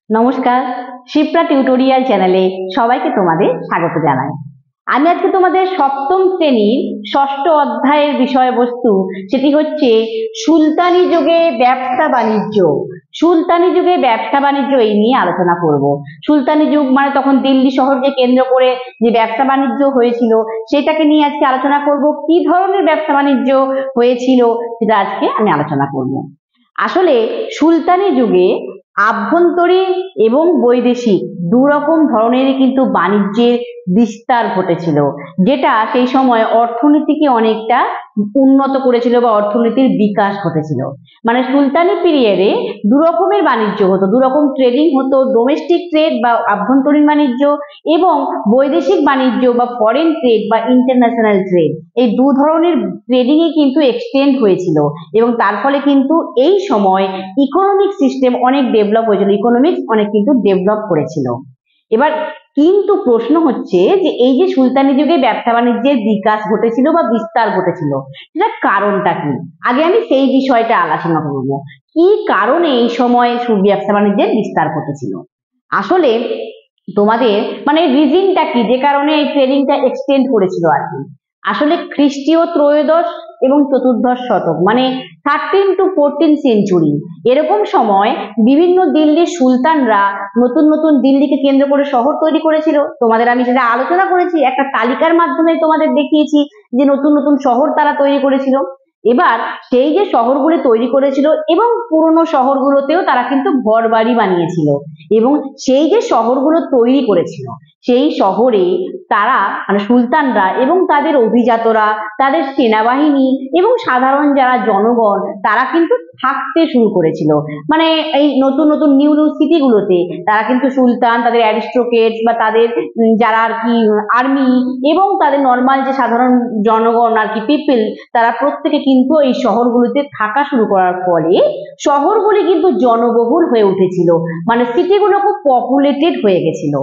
নমস্কার, শিপ্রা টিউটোরিয়াল চ্যানেলে সবাইকে তোমাদের স্বাগত জানাই। আমি আজকে তোমাদের সপ্তম শ্রেণীর ষষ্ঠ অধ্যায়ের বিষয়বস্তু, সেটি হচ্ছে সুলতানি যুগে ব্যবসা বাণিজ্য। সুলতানি যুগে ব্যবসা বাণিজ্য এই নিয়ে আলোচনা করব। সুলতানি যুগ মানে তখন দিল্লি শহরকে কেন্দ্র করে যে ব্যবসা বাণিজ্য হয়েছিল সেটাকে নিয়ে আজকে আলোচনা করব। কি ধরনের ব্যবসা বাণিজ্য হয়েছিল সেটা আজকে আমি আলোচনা করব। আসলে সুলতানি যুগে আভ্যন্তরীণ এবং বৈদেশিক দুরকম ধরনেরই কিন্তু বাণিজ্যের বিস্তার ঘটেছিল, যেটা সেই সময় অর্থনীতিকে অনেকটা উন্নত করেছিল বা অর্থনীতির বিকাশ ঘটেছিল। মানে সুলতানি পিরিয়ডে দুরকমের বাণিজ্য হতো, দুরকম ট্রেডিং হতো, ডোমেস্টিক ট্রেড বা আভ্যন্তরীণ বাণিজ্য এবং বৈদেশিক বাণিজ্য বা ফরেন ট্রেড বা ইন্টারন্যাশনাল ট্রেড। এই দু ধরনের ট্রেডিং এ কিন্তু এক্সটেন্ড হয়েছিল এবং তার ফলে কিন্তু এই সময় ইকোনমিক সিস্টেম অনেক ডেভেলপ হয়েছিল, ইকোনমিক্স অনেক কিন্তু ডেভেলপ করেছিল। এবার কিন্তু প্রশ্ন হচ্ছে যে এই যে সুলতানি যুগে ব্যবসা বাণিজ্যের বিকাশ ঘটেছিল বা বিস্তার ঘটেছিল, সেটার কারণটা কি? আগে আমি সেই বিষয়টা আলোচনা করব। কি কারণে এই সময় ব্যবসা বাণিজ্যের বিস্তার ঘটেছিল? আসলে তোমাদের মানে রিজনটা কি, যে কারণে এই ট্রেডিংটা এক্সটেন্ড করেছিল আর কি। আসলে খ্রিস্টীয় ত্রয়োদশ এবং চতুর্দশ শতক মানে 13 to 14 সেঞ্চুরি এরকম সময় বিভিন্ন দিল্লির সুলতানরা নতুন নতুন দিল্লিকে কেন্দ্র করে শহর তৈরি করেছিল। তোমাদের আমি সেটা আলোচনা করেছি, একটা তালিকার মাধ্যমে তোমাদের দেখিয়েছি যে নতুন নতুন শহর তারা তৈরি করেছিল। এবার সেই যে শহরগুলি তৈরি করেছিল এবং পুরনো শহরগুলোতেও তারা কিন্তু ঘর বাড়ি বানিয়েছিল এবং সেই যে শহরগুলো তৈরি করেছিল সেই শহরে তারা মানে সুলতানরা এবং তাদের অভিজাতরা, তাদের সেনাবাহিনী এবং সাধারণ যারা জনগণ তারা কিন্তু থাকতে শুরু করেছিল। মানে এই নতুন নতুন নিউ নিউ সিটিগুলোতে তারা কিন্তু সুলতান, তাদের অ্যারিস্টোক্রেটস বা তাদের যারা আর কি আর্মি এবং তাদের নর্মাল যে সাধারণ জনগণ আর কি পিপল, তারা প্রত্যেকে কিন্তু এই শহরগুলোতে থাকা শুরু করার ফলে শহরগুলি কিন্তু জনবহুল হয়ে উঠেছিল, মানে সিটিগুলো খুব পপুলেটেড হয়ে গেছিল।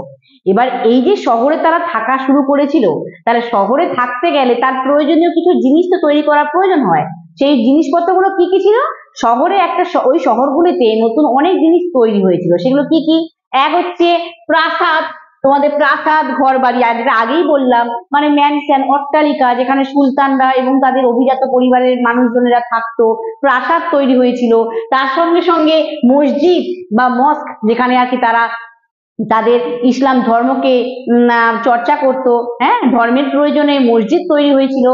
এবার এই যে শহরে তারা থাকা শুরু করেছিল, তাহলে শহরে থাকতে গেলে তার প্রয়োজনীয় কিছু জিনিস তো তৈরি করার প্রয়োজন হয়। সেই জিনিসপত্রগুলো কি কি ছিল? শহরে একটা ওই শহরগুলিতে নতুন অনেক জিনিস তৈরি হয়েছিল। সেগুলো কি কি? এক হচ্ছে প্রাসাদ, তোমাদের প্রাসাদ ঘর বাড়ি, আর যেটা আগেই বললাম মানে ম্যানশন অট্টালিকা, যেখানে সুলতানরা এবং তাদের অভিজাত পরিবারের মানুষজনেরা থাকতো, প্রাসাদ তৈরি হয়েছিল। তার সঙ্গে সঙ্গে মসজিদ বা মস্ক, যেখানে আর কি তারা তাদের ইসলাম ধর্মকে চর্চা করতো, হ্যাঁ, ধর্মের প্রয়োজনে মসজিদ তৈরি হয়েছিল।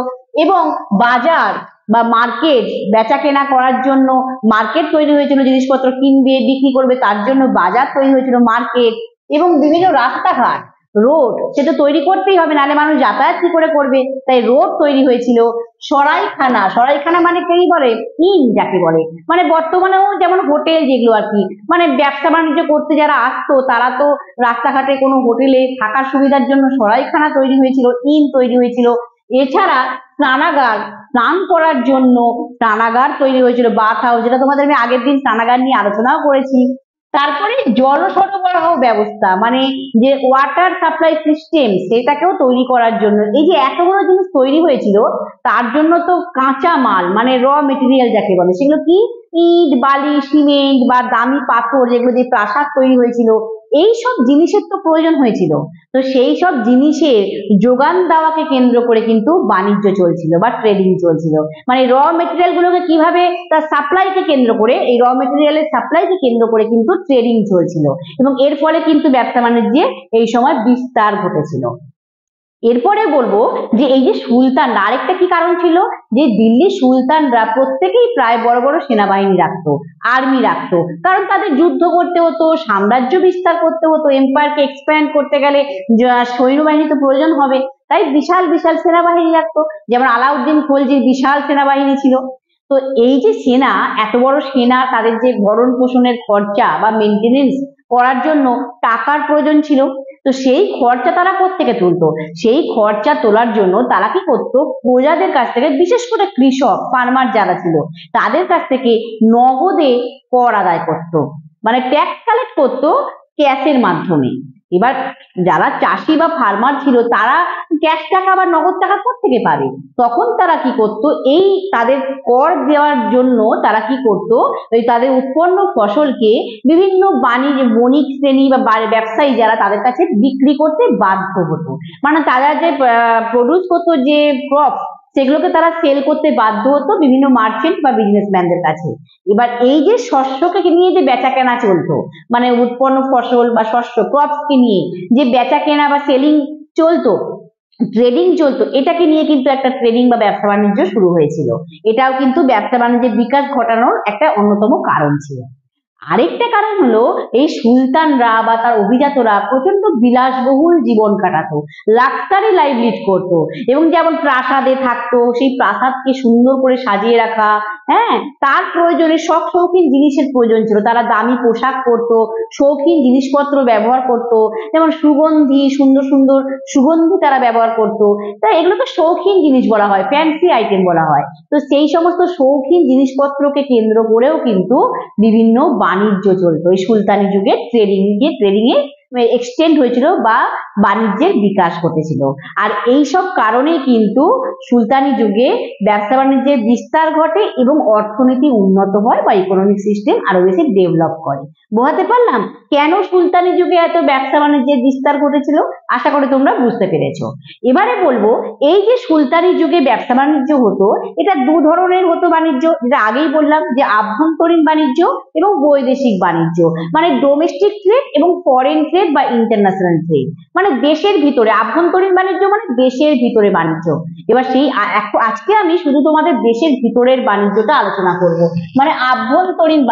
এবং বাজার বা মার্কেট, বেচা কেনা করার জন্য মার্কেট তৈরি হয়েছিল, জিনিসপত্র কিনবে বিক্রি করবে তার জন্য বাজার তৈরি হয়েছিল, মার্কেট। এবং বিভিন্ন রাস্তাঘাট, রোড, সেটা তৈরি করতেই হবে, নাহলে মানুষ যাতায়াত কি করে করবে, তাই রোড তৈরি হয়েছিল। সরাইখানা, সরাইখানা মানে কি বলে, ইন যাকে বলে, মানে বর্তমানেও যেমন হোটেল যেগুলো আর কি, মানে ব্যবসা বাণিজ্য করতে যারা আসতো তারা তো রাস্তাঘাটে কোনো হোটেলে থাকার সুবিধার জন্য সরাইখানা তৈরি হয়েছিল, ইন তৈরি হয়েছিল। এছাড়া স্নানাগার, স্নান করার জন্য স্নানাগার তৈরি হয়েছিল, বাথ হাউস, যেটা তোমাদের আমি আগের দিন স্নানাগার নিয়ে আলোচনাও করেছি। তারপরে জল সরবরাহ ব্যবস্থা মানে যে ওয়াটার সাপ্লাই সিস্টেম, সেটাকেও তৈরি করার জন্য এই যে এতগুলো জিনিস তৈরি হয়েছিল, তার জন্য তো কাঁচা মাল মানে র মেটেরিয়াল যাকে বলে, সেগুলো কি? ইট, বালি, সিমেন্ট বা দামি পাথর, যেগুলো দিয়ে প্রাসাদ তৈরি হয়েছিল, এই সব জিনিসের তো প্রয়োজন হয়েছিল। তো সেই সব জিনিসের যোগান দেওয়াকে কেন্দ্র করে কিন্তু বাণিজ্য চলছিল বা ট্রেডিং চলছিল। মানে র মেটেরিয়াল গুলোকে কিভাবে তার সাপ্লাইকে কেন্দ্র করে, এই র মেটেরিয়ালের সাপ্লাইকে কেন্দ্র করে কিন্তু ট্রেডিং চলছিল এবং এর ফলে কিন্তু ব্যবসা বাণিজ্যে এই সময় বিস্তার ঘটেছিল। এরপরে বলবো যে এই যে সুলতানরা, আরেকটা কি কারণ ছিল, যে দিল্লি সুলতানরা প্রত্যেকেই প্রায় বড় বড় সেনাবাহিনী রাখতো, আর্মি রাখতো, কারণ তাদের যুদ্ধ করতে হতো, সাম্রাজ্য বিস্তার করতে হতো, এম্পায়ারকে এক্সপ্যান্ড করতে গেলে সৈন্যবাহিনী তো প্রয়োজন হবে, তাই বিশাল বিশাল সেনাবাহিনী রাখতো। যেমন আলাউদ্দিন খলজির বিশাল সেনাবাহিনী ছিল। তো এই যে সেনা, এত বড় সেনা, তাদের যে ভরণ পোষণের খরচা বা মেনটেনেন্স করার জন্য টাকার প্রয়োজন ছিল। তো সেই খরচা তারা কোত্থেকে তুলতো? সেই খরচা তোলার জন্য তারা কি করতো? প্রজাদের কাছ থেকে, বিশেষ করে কৃষক ফার্মার যারা ছিল তাদের কাছ থেকে নগদে কর আদায় করতো, মানে ট্যাক্স কালেক্ট করতো ক্যাশের মাধ্যমে। এবার যারা চাষি বা ফার্মার ছিল তারা ক্যাশ টাকা বা নগদ টাকা কোত্থেকে পাবে? তখন তারা কি করতো, এই তাদের কর দেওয়ার জন্য তারা কি করতো, ওই তাদের উৎপন্ন ফসলকে বিভিন্ন বণিক শ্রেণী বা ব্যবসায়ী যারা তাদের কাছে বিক্রি করতে বাধ্য হতো। মানে তারা যে প্রডিউস করতো যে ক্রপ, সেগুলোকে তারা সেল করতে বাধ্য হতো বিভিন্ন মার্চেন্ট বা বিজনেসম্যানদের কাছে। এবার এই যে শস্যকে নিয়ে যে বেচা কেনা চলতো, মানে উৎপন্ন ফসল বা শস্য ক্রপসকে নিয়ে যে বেচা কেনা বা সেলিং চলতো, ট্রেডিং চলতো, এটাকে নিয়ে কিন্তু একটা ট্রেডিং বা ব্যবসা বাণিজ্য শুরু হয়েছিল। এটাও কিন্তু ব্যবসা বাণিজ্যের বিকাশ ঘটানোর একটা অন্যতম কারণ ছিল। আরেকটা কারণ হলো এই সুলতানরা বা তার অভিজাতরা প্রচন্ড বিলাসবহুল জীবন কাটাতো, লাক্সারি লাইফ লিড করতো, এবং যেমন প্রাসাদে থাকতো, সেই প্রাসাদকে সুন্দর করে সাজিয়ে রাখা, হ্যাঁ, তার প্রয়োজনে সব শৌখিন জিনিসের প্রয়োজন ছিল। তারা দামি পোশাক পরতো, শৌখিন জিনিসপত্র ব্যবহার করতো, যেমন সুগন্ধি, সুন্দর সুন্দর সুগন্ধি তারা ব্যবহার করতো। তাই এগুলোকে শৌখিন জিনিস বলা হয়, ফ্যান্সি আইটেম বলা হয়। তো সেই সমস্ত শৌখিন জিনিসপত্রকে কেন্দ্র করেও কিন্তু বিভিন্ন বাণিজ্য চলতো। এই সুলতানি যুগে ট্রেডিং এ এক্সটেন্ড হয়েছিল বা বাণিজ্যের বিকাশ ঘটেছিল। আর এই সব কারণেই কিন্তু সুলতানি যুগে ব্যবসা বাণিজ্যের বিস্তার ঘটে এবং অর্থনীতি উন্নত হয় বা ইকোনমিক সিস্টেম আরো বেশি ডেভেলপ করে। বোঝাতে পারলাম কেন সুলতানি যুগে এত ব্যবসা বাণিজ্যের বিস্তার ঘটেছিল? আশা করি তোমরা বুঝতে পেরেছো। এবারে বলবো, এই যে সুলতানি যুগে ব্যবসা বাণিজ্য হতো, এটা দু ধরনের হতো বাণিজ্য, যেটা আগেই বললাম যে আভ্যন্তরীণ বাণিজ্য এবং বৈদেশিক বাণিজ্য, মানে ডোমেস্টিক ট্রেড এবং ফরেন ট্রেড বা ইন্টারন্যাশনাল ট্রেড। মানে দেশের ভিতরে আভ্যন্তরীণ বাণিজ্য, মানে দেশের ভিতরে বাণিজ্য। এবার সেই আজকে আমি শুধু তোমাদের দেশের ভিতরের বাণিজ্যটা আলোচনা করব, মানে আভ্যন্তরীণ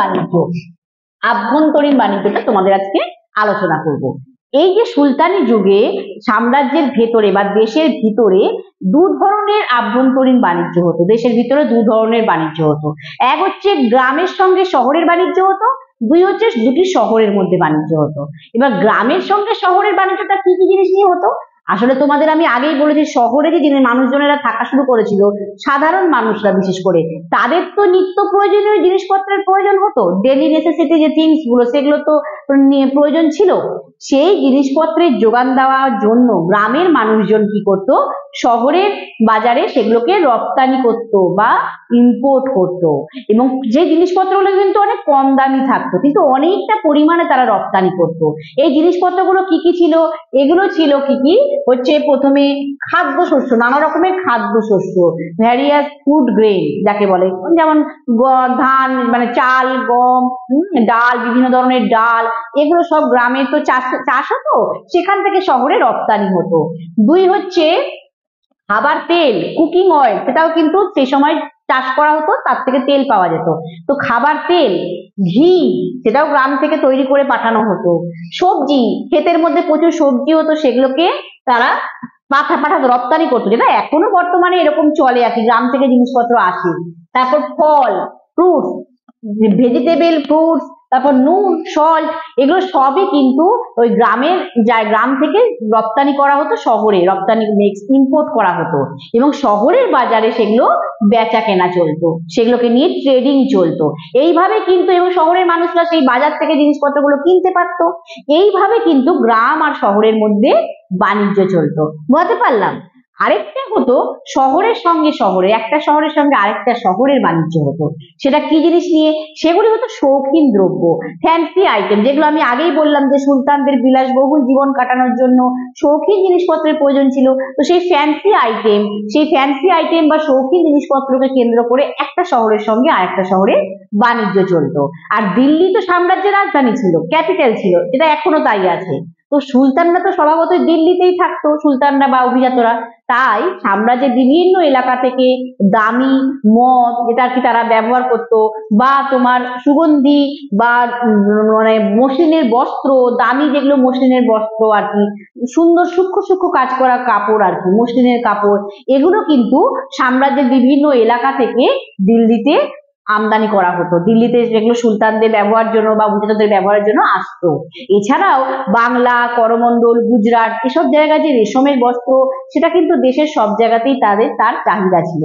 বাণিজ্যটা তোমাদের আজকে আলোচনা করব। এই যে সুলতানি যুগে সাম্রাজ্যের ভেতরে বা দেশের ভিতরে দু ধরনের আভ্যন্তরীণ বাণিজ্য হতো, দেশের ভিতরে দু ধরনের বাণিজ্য হতো। এক হচ্ছে গ্রামের সঙ্গে শহরের বাণিজ্য হতো, দুই হচ্ছে দুটি শহরের মধ্যে বাণিজ্য হতো। এবার গ্রামের সঙ্গে শহরের বাণিজ্যটা কি কি জিনিস নিয়ে হতো? আসলে তোমাদের আমি আগেই বলেছি, শহরে যে মানুষজনেরা থাকা শুরু করেছিল, সাধারণ মানুষরা বিশেষ করে, তাদের তো নিত্য প্রয়োজনীয় জিনিসপত্রের প্রয়োজন হতো, ডেইলি নেসেসিটি যে থিংস গুলো, সেগুলো তো প্রয়োজন ছিল। সেই জিনিসপত্রের যোগান দেওয়ার জন্য গ্রামের মানুষজন কি করতো, শহরের বাজারে সেগুলোকে রপ্তানি করতো বা ইম্পোর্ট করতো, এবং যে জিনিসপত্রগুলো কিন্তু অনেক কম দামি থাকতো, কিন্তু অনেকটা পরিমাণে তারা রপ্তানি করতো। এই জিনিসপত্রগুলো কি কি ছিল? এগুলো ছিল কি কি হচ্ছে, প্রথমে খাদ্যশস্য, নানা রকমের খাদ্যশস্য, ভ্যারিয়াস ফুড গ্রেন যাকে বলে, যেমন ধান, মানে চাল, গম, ডাল, বিভিন্ন ধরনের ডাল, এগুলো সব গ্রামে তো চাষ হতো, সেখান থেকে শহরে রপ্তানি হতো। দুই হচ্ছে খাবার তেল, কুকিং অয়েল, সেটাও কিন্তু সেই সময় চাষ করা হতো, তার থেকে তেল পাওয়া যেত। তো খাবার তেল, ঘি, সেটাও গ্রাম থেকে তৈরি করে পাঠানো হতো। সবজি, ক্ষেতের মধ্যে প্রচুর সবজি হতো, সেগুলোকে তারা পাঠাতো, রপ্তানি করতো, যেটা এখনো বর্তমানে এরকম চলে আর কি, গ্রাম থেকে জিনিসপত্র আসে। তারপর ফল, ফ্রুটস, ভেজিটেবল, ফ্রুটস, তারপর নুন, সল্ট, এগুলো সবই কিন্তু ওই গ্রাম থেকে রপ্তানি করা হতো শহরে, ইম্পোর্ট করা হতো, এবং শহরের বাজারে সেগুলো বেচা কেনা চলতো, সেগুলোকে নিয়ে ট্রেডিং চলতো। এইভাবে কিন্তু, এবং শহরের মানুষরা সেই বাজার থেকে জিনিসপত্রগুলো কিনতে পারতো। এইভাবে কিন্তু গ্রাম আর শহরের মধ্যে বাণিজ্য চলতো। বুঝতে পারলাম? আরেকটা হতো একটা শহরের সঙ্গে আরেকটা শহরের বাণিজ্য হতো। সেটা কি জিনিস নিয়ে? সেগুলি হতো শৌখিন দ্রব্য, ফ্যান্সি আইটেম, যেগুলো আমি আগেই বললাম যে সুলতানদের বিলাসবহুল জীবন কাটানোর জন্য শৌখিন জিনিসপত্রের প্রয়োজন ছিল। তো সেই ফ্যান্সি আইটেম বা শৌখিন জিনিসপত্রকে কেন্দ্র করে একটা শহরের সঙ্গে আরেকটা শহরের বাণিজ্য চলতো। আর দিল্লি তো সাম্রাজ্যের রাজধানী ছিল, ক্যাপিটাল ছিল, যেটা এখনো তাই আছে। তো সুলতানরা তো স্বভাবতই দিল্লিতেই থাকতো, সুলতানরা বা অভিজাতরা। তাই সাম্রাজ্যের বিভিন্ন এলাকা থেকে দামি মদ, যেটা আর কি তারা ব্যবহার করতো, বা তোমার সুগন্ধি, বা মানে মসলিনের বস্ত্র, দামি যেগুলো মসলিনের বস্ত্র আর কি, সুন্দর সূক্ষ্ম সূক্ষ্ম কাজ করা কাপড় আর কি, মসলিনের কাপড়, এগুলো কিন্তু সাম্রাজ্যের বিভিন্ন এলাকা থেকে দিল্লিতে আমদানি করা হতো, দিল্লিতে যেগুলো সুলতানদের ব্যবহার জন্য বা অভিজাতদের ব্যবহারের জন্য আসতো। এছাড়াও বাংলা, করমণ্ডল, গুজরাট, এসব জায়গায় যে রেশমের বস্ত্র, সেটা কিন্তু দেশের সব জায়গাতেই তার চাহিদা ছিল।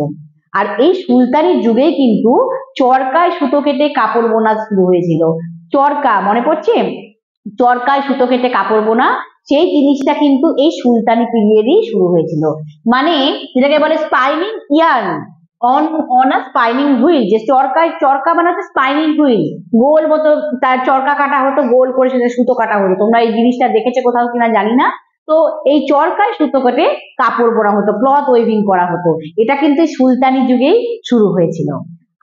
আর এই সুলতানি যুগেই কিন্তু চরকায় সুতো কেটে কাপড় বোনা শুরু হয়েছিল। চরকা মনে পড়ছে? চরকায় সুতো কেটে কাপড় বোনা সেই জিনিসটা কিন্তু এই সুলতানি পিরিয়ডই শুরু হয়েছিল। মানে যেটাকে বলে spinning yarn on a spinning wheel, যে চরকা বানাচ্ছে স্পাইনিং হুইল, গোল মতো তার চরকা কাটা হতো, গোল করে সেটা সুতো কাটা হতো। তোমরা এই জিনিসটা দেখেছো কোথাও কিনা জানি না। তো এই চরকায় সুতো কেটে কাপড় বোনা হতো, ক্লথ ওয়েভিং করা হতো। এটা কিন্তু সুলতানি যুগেই শুরু হয়েছিল।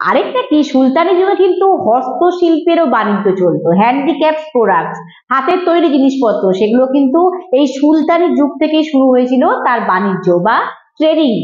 আরেকটা কি, সুলতানি যুগে কিন্তু হস্তশিল্পেরও বাণিজ্য চলতো। হ্যান্ডিক্রাফট প্রোডাক্টস, হাতের তৈরি জিনিসপত্র, সেগুলো কিন্তু এই সুলতানি যুগ থেকেই শুরু হয়েছিল তার বাণিজ্য বা ট্রেডিং।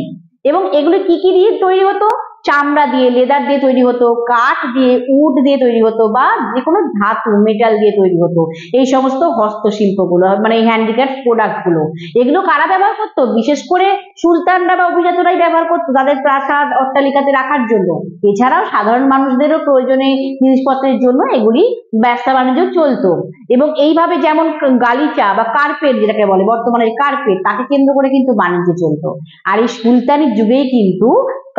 এবং এগুলো কি কি দিয়ে তৈরি হতো? চামড়া দিয়ে, লেদার দিয়ে তৈরি হতো, কাঠ দিয়ে, উড দিয়ে তৈরি হতো, বা যে কোনো ধাতু মেটাল দিয়ে তৈরি হতো। এই সমস্ত হস্তশিল্পগুলো মানে এই হ্যান্ডিক্রাফট প্রোডাক্ট গুলো, এগুলো কারা ব্যবহার করতো? বিশেষ করে সুলতানরা বা অভিজাতরাই ব্যবহার করতো তাদের প্রাসাদ অট্টালিকাতে রাখার জন্য। এছাড়াও সাধারণ মানুষদেরও প্রয়োজনে জিনিসপত্রের জন্য এগুলি ব্যবসা বাণিজ্য চলতো। এবং এইভাবে যেমন গালিচা বা কার্পেট, যেটাকে বলে বর্তমানে কার্পেট, তাকে কেন্দ্র করে কিন্তু বাণিজ্য চলতো। আর এই সুলতানি যুগেই কিন্তু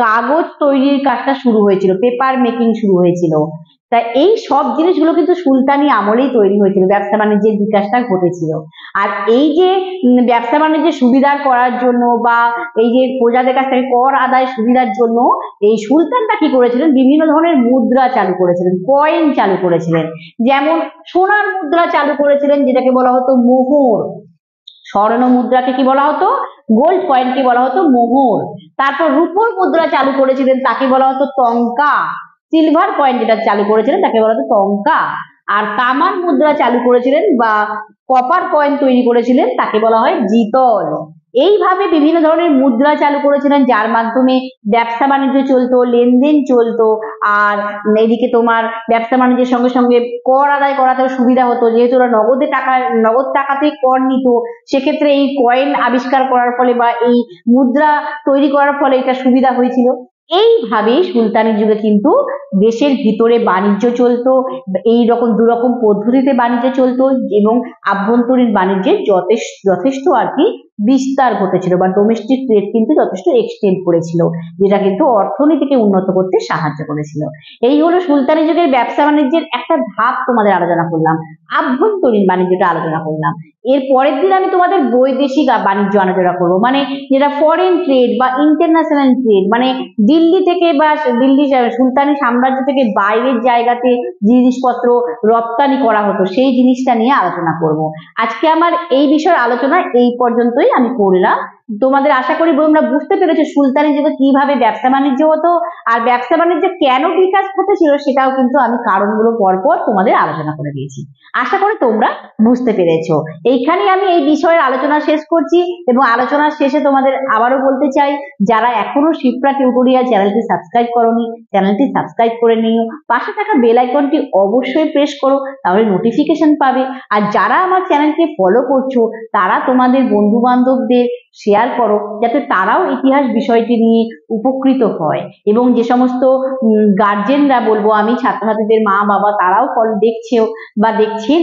কাগজ তৈরির কাজটা শুরু হয়েছিল, পেপার মেকিং শুরু হয়েছিল। তা এই সব জিনিসগুলো কিন্তু সুলতানি আমলেই তৈরি হয়েছিল, ব্যবসা বাণিজ্যের বিকাশটা ঘটেছিল। আর এই যে ব্যবসা বাণিজ্যের সুবিধা করার জন্য বা এই যে প্রজাদের কাছ থেকে কর আদায় সুবিধার জন্য এই সুলতানরা কি করেছিলেন? বিভিন্ন ধরনের মুদ্রা চালু করেছিলেন, কয়েন চালু করেছিলেন। যেমন সোনার মুদ্রা চালু করেছিলেন, যেটাকে বলা হতো মোহর। স্বর্ণ মুদ্রাকে কি বলা হতো? গোল্ড কয়েনকে বলা হতো মোহর। তারপর রূপোর মুদ্রা চালু করেছিলেন, তাকে বলা হতো টঙ্কা। সিলভার কয়েন যেটা চালু করেছিলেন তাকে বলা হতো টঙ্কা। আর তামার মুদ্রা চালু করেছিলেন বা কপার কয়েন তৈরি করেছিলেন তাকে বলা হয় জিতল। এইভাবে বিভিন্ন ধরনের মুদ্রা চালু করেছিলেন, যার মাধ্যমে ব্যবসা বাণিজ্য চলতো, লেনদেন চলতো। আর এদিকে তোমার ব্যবসা বাণিজ্যের সঙ্গে সঙ্গে কর আদায় করাতেও সুবিধা হতো, যেহেতু ওরা নগদ টাকাতেই কর নিত। সেক্ষেত্রে এই কয়েন আবিষ্কার করার ফলে বা এই মুদ্রা তৈরি করার ফলে এটা সুবিধা হয়েছিল। এইভাবেই সুলতানি যুগে কিন্তু দেশের ভিতরে বাণিজ্য চলতো, এইরকম দুরকম পদ্ধতিতে বাণিজ্য চলতো, এবং আভ্যন্তরীণ বাণিজ্যের যথেষ্ট আর কি বিস্তার ঘটেছিল, বা ডোমেস্টিক ট্রেড কিন্তু যথেষ্ট এক্সটেন্ড করেছিল, যেটা কিন্তু অর্থনীতিকে উন্নত করতে সাহায্য করেছিল। এই হলো সুলতানি যুগের ব্যবসা বাণিজ্যের একটা ধাপ তোমাদের আলোচনা করলাম, আভ্যন্তরীণ বাণিজ্যটা আলোচনা করলাম। এর পরের দিন আমি তোমাদের বৈদেশিক বাণিজ্য আলোচনা করবো, মানে যেটা ফরেন ট্রেড বা ইন্টারন্যাশনাল ট্রেড, মানে দিল্লি থেকে বা দিল্লি সুলতানি সাম্রাজ্য থেকে বাইরের জায়গাতে জিনিসপত্র রপ্তানি করা হতো, সেই জিনিসটা নিয়ে আলোচনা করব। আজকে আমার এই বিষয়ের আলোচনা এই পর্যন্তই আমি করলাম। তোমাদের আশা করি তোমরা বুঝতে পেরেছো সুলতানি যুগে কিভাবে ব্যবসা বাণিজ্য হতো, আর ব্যবসা বাণিজ্য কেন বিকাশ ঘটেছিল সেটাও কিন্তু আমি কারণগুলো পরপর তোমাদের আলোচনা করে দিয়েছি। আশা করি তোমরা বুঝতে পেরেছো। এইখানেই আমি এই বিষয়ের আলোচনা শেষ করছি, এবং আলোচনার শেষে তোমাদের আবারও বলতে চাই, যারা এখনো শিপ্রা টিউটোরিয়াল চ্যানেলটি সাবস্ক্রাইব করোনি, চ্যানেলটি সাবস্ক্রাইব করে নিও, পাশে থাকা বেল আইকনটি অবশ্যই প্রেস করো, তাহলে নোটিফিকেশন পাবে। আর যারা আমার চ্যানেলকে ফলো করছো তারা তোমাদের বন্ধু বান্ধবদের শেয়ার করো, যাতে তারাও ইতিহাস বিষয়টি নিয়ে উপকৃত হয়। এবং যে সমস্ত গার্জেনরা বলবো আমি, ছাত্রছাত্রীদের মা বাবা, তারাও দেখছেও বা দেখছেন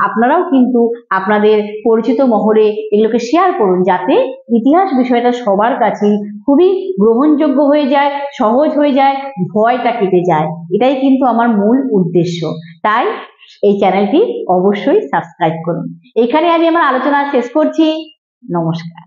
আপনারাও কিন্তু আপনাদের পরিচিত মহলে এগুলোকে শেয়ার করুন, যাতে ইতিহাস বিষয়টা সবার কাছে খুবই গ্রহণযোগ্য হয়ে যায়, সহজ হয়ে যায়, ভয়টা কেটে যায়। এটাই কিন্তু আমার মূল উদ্দেশ্য। তাই এই চ্যানেলটি অবশ্যই সাবস্ক্রাইব করুন। এখানে আমি আমার আলোচনা শেষ করছি। নমস্কার।